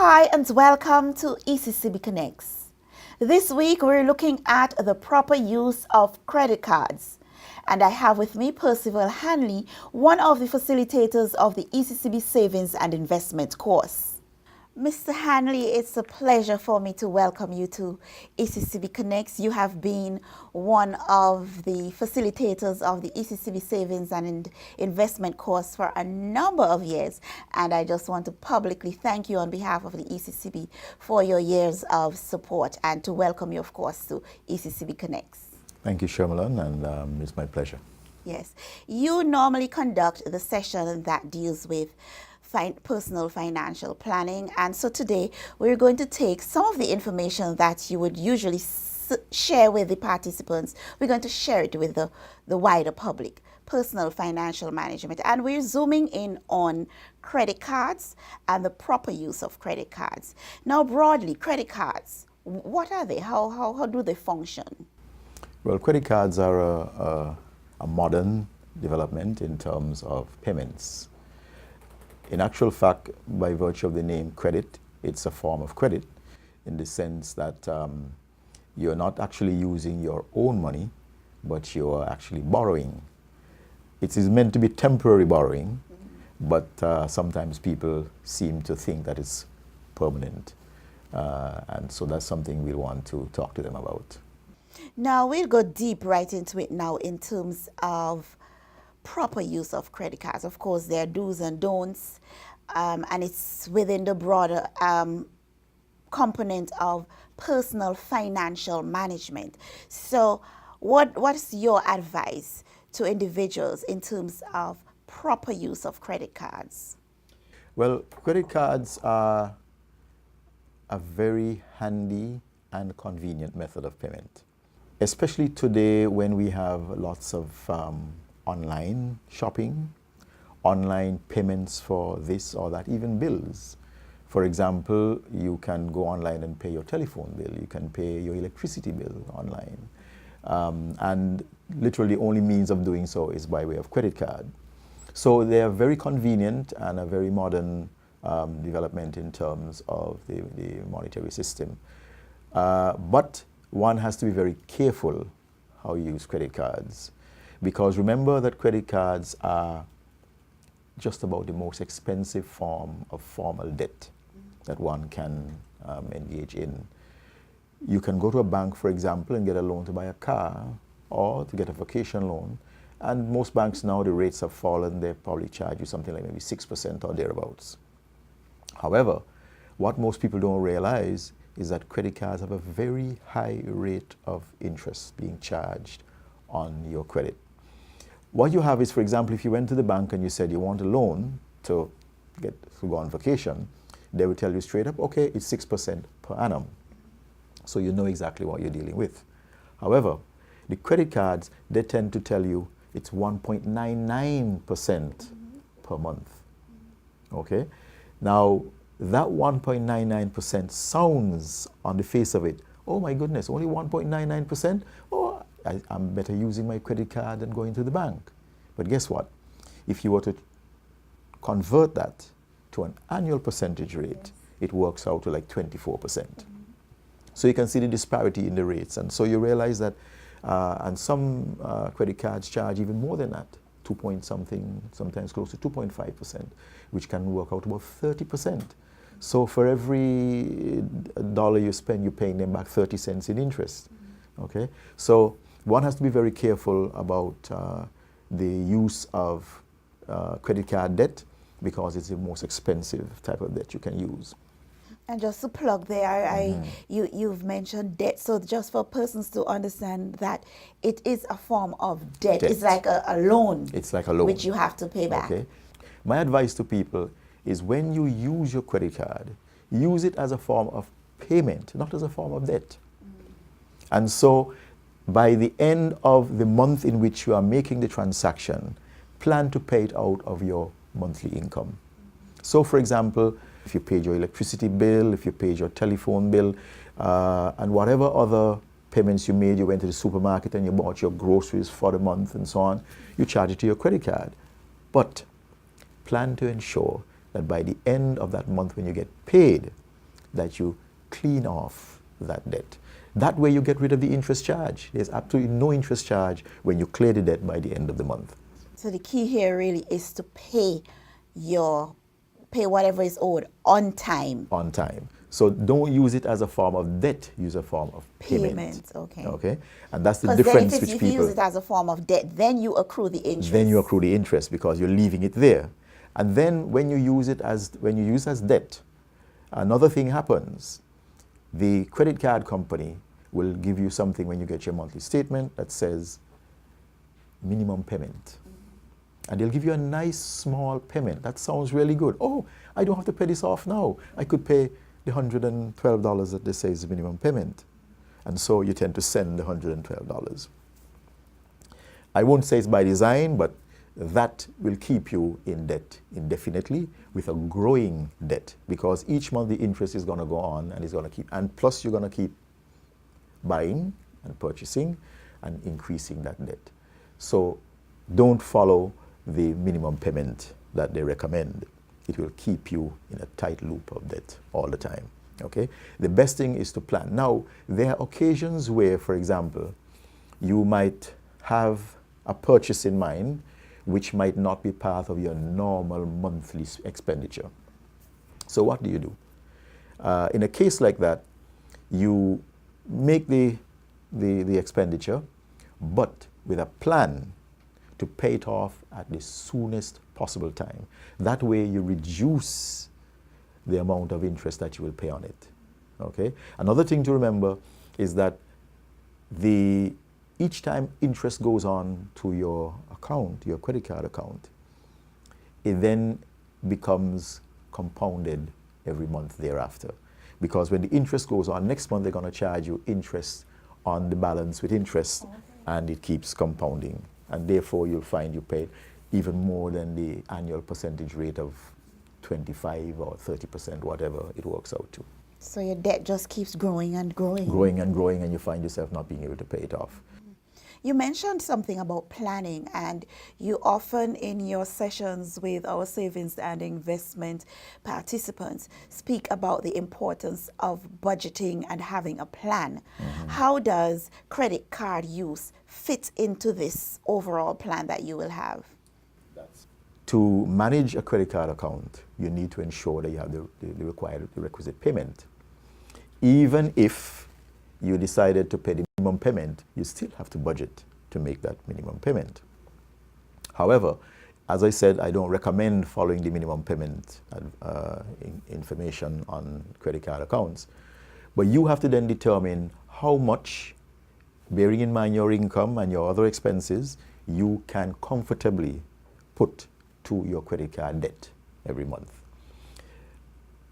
Hi and welcome to ECCB Connects. This week we're looking at the proper use of credit cards. And I have with me Percival Hanley, one of the facilitators of the ECCB Savings and Investment course. Mr. Hanley, it's a pleasure for me to welcome you to ECCB Connects. You have been one of the facilitators of the ECCB Savings and Investment course for a number of years. And I just want to publicly thank you on behalf of the ECCB for your years of support and to welcome you, of course, to ECCB Connects. Thank you, Shermalan, and it's my pleasure. Yes. You normally conduct the session that deals with personal financial planning, and so today we're going to take some of the information that you would usually share with the participants. We're going to share it with the wider public. Personal financial management, and we're zooming in on credit cards and the proper use of credit cards. Now, broadly, credit cards, what are they? How do they function? Well, credit cards are a modern development in terms of payments. In actual fact, by virtue of the name credit, it's a form of credit in the sense that you're not actually using your own money, but you're actually borrowing. It is meant to be temporary borrowing, but sometimes people seem to think that it's permanent. And so that's something we'll want to talk to them about. Now, we'll go deep right into it now in terms of proper use of credit cards. Of course, there are do's and don'ts, and it's within the broader component of personal financial management. So what's your advice to individuals in terms of proper use of credit cards? Well, credit cards are a very handy and convenient method of payment, especially today when we have lots of online shopping, online payments for this or that, even bills. For example, you can go online and pay your telephone bill, you can pay your electricity bill online. And literally the only means of doing so is by way of credit card. So they are very convenient and a very modern development in terms of the monetary system. But one has to be very careful how you use credit cards, because remember that credit cards are just about the most expensive form of formal debt that one can engage in. You can go to a bank, for example, and get a loan to buy a car or to get a vacation loan. And most banks now, the rates have fallen. They probably charge you something like maybe 6% or thereabouts. However, what most people don't realize is that credit cards have a very high rate of interest being charged on your credit. What you have is, for example, if you went to the bank and you said you want a loan to go on vacation, they will tell you straight up, okay, it's 6% per annum. So you know exactly what you're dealing with. However, the credit cards, they tend to tell you it's 1.99% per month. Okay? Now, that 1.99% sounds on the face of it, oh my goodness, only 1.99%? Oh, I'm better using my credit card than going to the bank. But guess what? If you were to convert that to an annual percentage rate, it works out to like 24%. So you can see the disparity in the rates. And so you realize that, and some credit cards charge even more than that, 2 point something, sometimes close to 2.5%, which can work out about 30%. So for every dollar you spend, you're paying them back 30 cents in interest. Okay? So one has to be very careful about the use of credit card debt, because it's the most expensive type of debt you can use. And just to plug there, you've mentioned debt. So just for persons to understand that it is a form of debt. It's like a loan. It's like a loan. Which you have to pay back. Okay. My advice to people is when you use your credit card, use it as a form of payment, not as a form of debt. And so by the end of the month in which you are making the transaction, plan to pay it out of your monthly income. So for example, if you paid your electricity bill, if you paid your telephone bill, and whatever other payments you made, you went to the supermarket and you bought your groceries for the month and so on, you charge it to your credit card. But plan to ensure that by the end of that month when you get paid, that you clean off that debt. That way you get rid of the interest charge. There's absolutely no interest charge when you clear the debt by the end of the month. So the key here really is to pay whatever is owed on time. On time. So don't use it as a form of debt, use a form of payment. Okay. Okay? And that's the Because difference then if you use it as a form of debt, then you accrue the interest. Then you accrue the interest because you're leaving it there. And then when you use it as debt, another thing happens. The credit card company will give you something when you get your monthly statement that says minimum payment. And they'll give you a nice small payment. That sounds really good. Oh, I don't have to pay this off now. I could pay the $112 that they say is the minimum payment. And so you tend to send the $112. I won't say it's by design, but that will keep you in debt indefinitely with a growing debt, because each month the interest is going to go on and it's going to keep, and plus you're going to keep buying and purchasing and increasing that debt. So don't follow the minimum payment that they recommend. It will keep you in a tight loop of debt all the time. Okay? The best thing is to plan. Now, there are occasions where, for example, you might have a purchase in mind which might not be part of your normal monthly expenditure. So what do you do? In a case like that, you make the expenditure, but with a plan to pay it off at the soonest possible time. That way you reduce the amount of interest that you will pay on it. Okay? Another thing to remember is that each time interest goes on to your account, your credit card account, it then becomes compounded every month thereafter. Because when the interest goes on, next month they're going to charge you interest on the balance with interest, and it keeps compounding. And therefore you'll find you pay even more than the annual percentage rate of 25 or 30%, whatever it works out to. So your debt just keeps growing and growing. Growing and growing, and you find yourself not being able to pay it off. You mentioned something about planning, and you often in your sessions with our savings and investment participants speak about the importance of budgeting and having a plan. Mm-hmm. How does credit card use fit into this overall plan that you will have? To manage a credit card account, you need to ensure that you have the requisite payment. Even if you decided to pay the minimum payment, you still have to budget to make that minimum payment. However, as I said, I don't recommend following the minimum payment information on credit card accounts. But you have to then determine how much, bearing in mind your income and your other expenses, you can comfortably put to your credit card debt every month.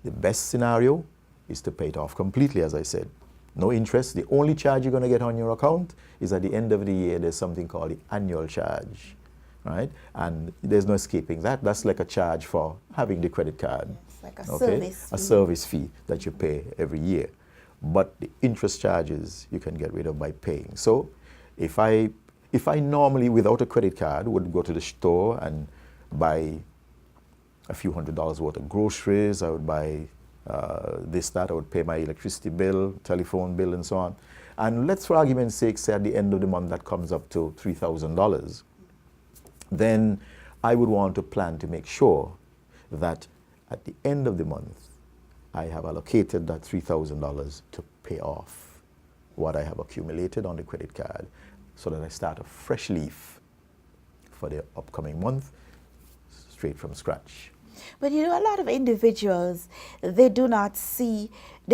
The best scenario is to pay it off completely, as I said. No interest. The only charge you're going to get on your account is at the end of the year, there's something called the annual charge, right? And there's no escaping that. That's like a charge for having the credit card. It's like a service fee. A service fee that you pay every year. But the interest charges you can get rid of by paying. So if I normally, without a credit card, would go to the store and buy a few $100s worth of groceries, I would buy that, I would pay my electricity bill, telephone bill, and so on. And let's, for argument's sake, say at the end of the month that comes up to $3,000. Then I would want to plan to make sure that at the end of the month, I have allocated that $3,000 to pay off what I have accumulated on the credit card, so that I start a fresh leaf for the upcoming month, straight from scratch. But you know, a lot of individuals, they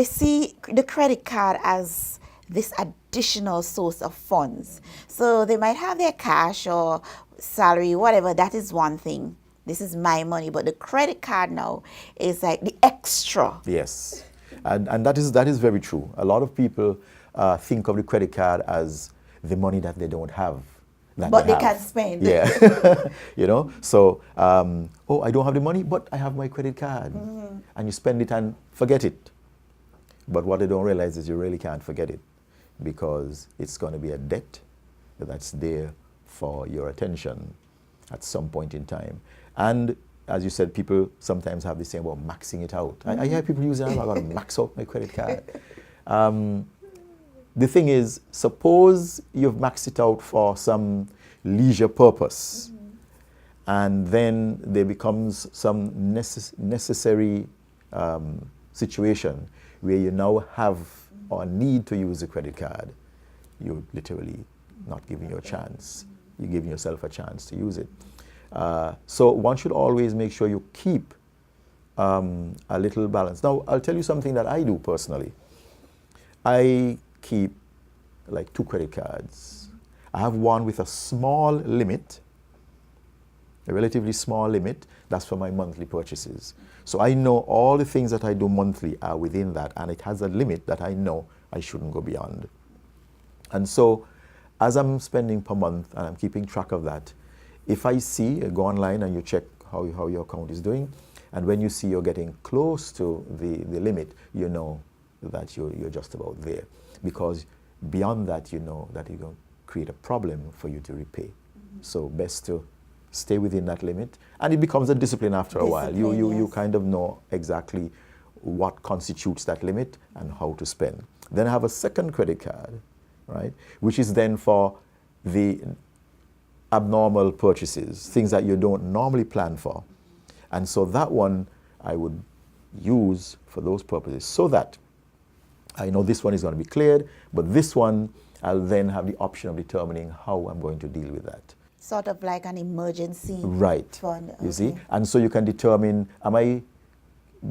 see the credit card as this additional source of funds. So they might have their cash or salary, whatever, that is one thing. This is my money, but the credit card now is like the extra. Yes, and that is very true. A lot of people think of the credit card as the money that they don't have. But they can spend. Yeah, you know. So, oh, I don't have the money, but I have my credit card, and you spend it and forget it. But what they don't realize is you really can't forget it, because it's going to be a debt that's there for your attention at some point in time. And as you said, people sometimes have this thing about maxing it out. I hear people using it, I got to max out my credit card. The thing is, suppose you've maxed it out for some leisure purpose, and then there becomes some necessary situation where you now have or need to use a credit card. You're literally not giving you a chance. You're giving yourself a chance to use it. So one should always make sure you keep a little balance. Now, I'll tell you something that I do personally. I keep like 2 credit cards. I have one with a small limit, a relatively small limit. That's for my monthly purchases. So I know all the things that I do monthly are within that, and it has a limit that I know I shouldn't go beyond. And so as I'm spending per month and I'm keeping track of that, if I see, go online and you check how your account is doing, and when you see you're getting close to the limit, you know that you're just about there. Because beyond that, you know that you're going to create a problem for you to repay. So best to stay within that limit, and it becomes a discipline after a while. You kind of know exactly what constitutes that limit and how to spend. Then I have a second credit card, right, which is then for the abnormal purchases, things that you don't normally plan for. And so that one I would use for those purposes, so that I know this one is going to be cleared, but this one I'll then have the option of determining how I'm going to deal with that. Sort of like an emergency fund. You see? And so you can determine,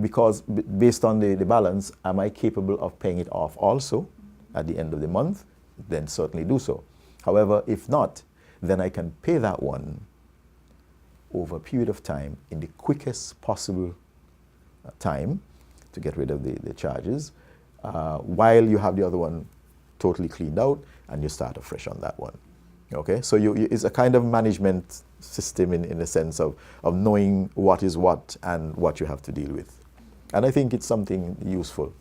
because based on the balance, am I capable of paying it off also at the end of the month? Then certainly do so. However, if not, then I can pay that one over a period of time in the quickest possible time to get rid of the charges, while you have the other one totally cleaned out and you start afresh on that one. Okay, so it's a kind of management system in the sense of knowing what is what and what you have to deal with. And I think it's something useful.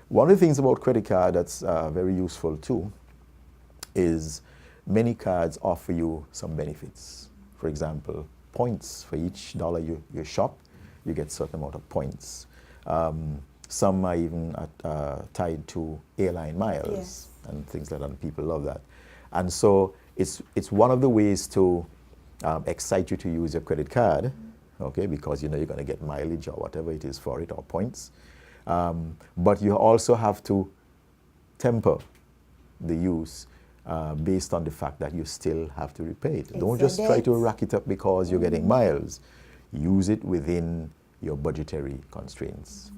One of the things about credit card that's very useful too is many cards offer you some benefits. For example, points. For each dollar you shop, you get a certain amount of points. Some are even tied to airline miles and things like that, and people love that. And so it's one of the ways to excite you to use your credit card, okay, because you know you're going to get mileage or whatever it is for it, or points. But you also have to temper the use based on the fact that you still have to repay it. Don't just try to rack it up because you're getting miles. Use it within your budgetary constraints.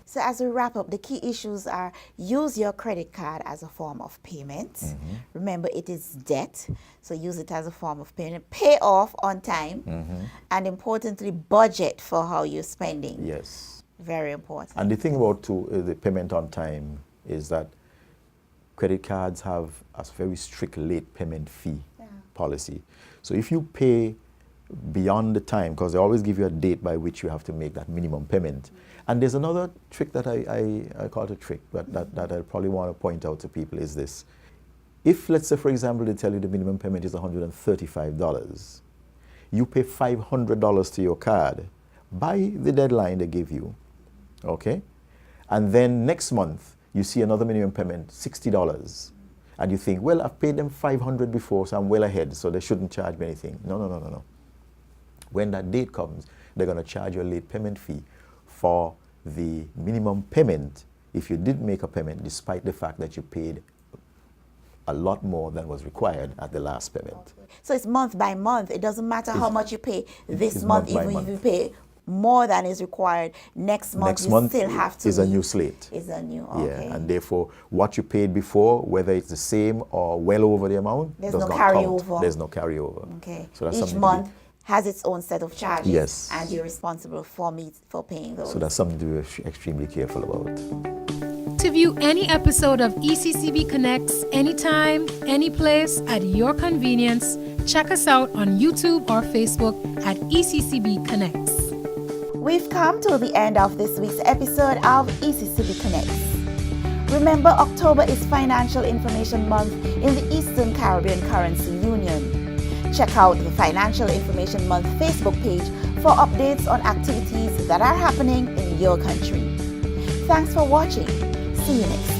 So as we wrap up, the key issues are: use your credit card as a form of payment. Remember, it is debt, so use it as a form of payment. Pay off on time, and importantly, budget for how you're spending. Yes. Very important. And the thing about the payment on time is that credit cards have a very strict late payment fee policy. So if you pay beyond the time, because they always give you a date by which you have to make that minimum payment. And there's another trick that I call it a trick, but that I probably want to point out to people is this. If, let's say, for example, they tell you the minimum payment is $135, you pay $500 to your card by the deadline they give you, okay? And then next month, you see another minimum payment, $60. And you think, well, I've paid them $500 before, so I'm well ahead, so they shouldn't charge me anything. No. When that date comes, they're going to charge you a late payment fee for the minimum payment if you did make a payment, despite the fact that you paid a lot more than was required at the last payment. Okay. So it's month by month. It doesn't matter how much you pay this month, even if you pay more than is required. Next month still have to. Is a new slate. Is a new, okay. Yeah, and therefore, what you paid before, whether it's the same or well over the amount, there's does no not carryover. count. There's no carryover. Okay. So that's each month has its own set of charges. Yes. And you're responsible for paying those. So that's something to be extremely careful about. To view any episode of ECCB Connects anytime, any place, at your convenience, check us out on YouTube or Facebook at ECCB Connects. We've come to the end of this week's episode of ECCB Connects. Remember, October is Financial Information Month in the Eastern Caribbean Currency Union. check out the Financial Information Month Facebook page for updates on activities that are happening in your country. Thanks for watching. See you next time.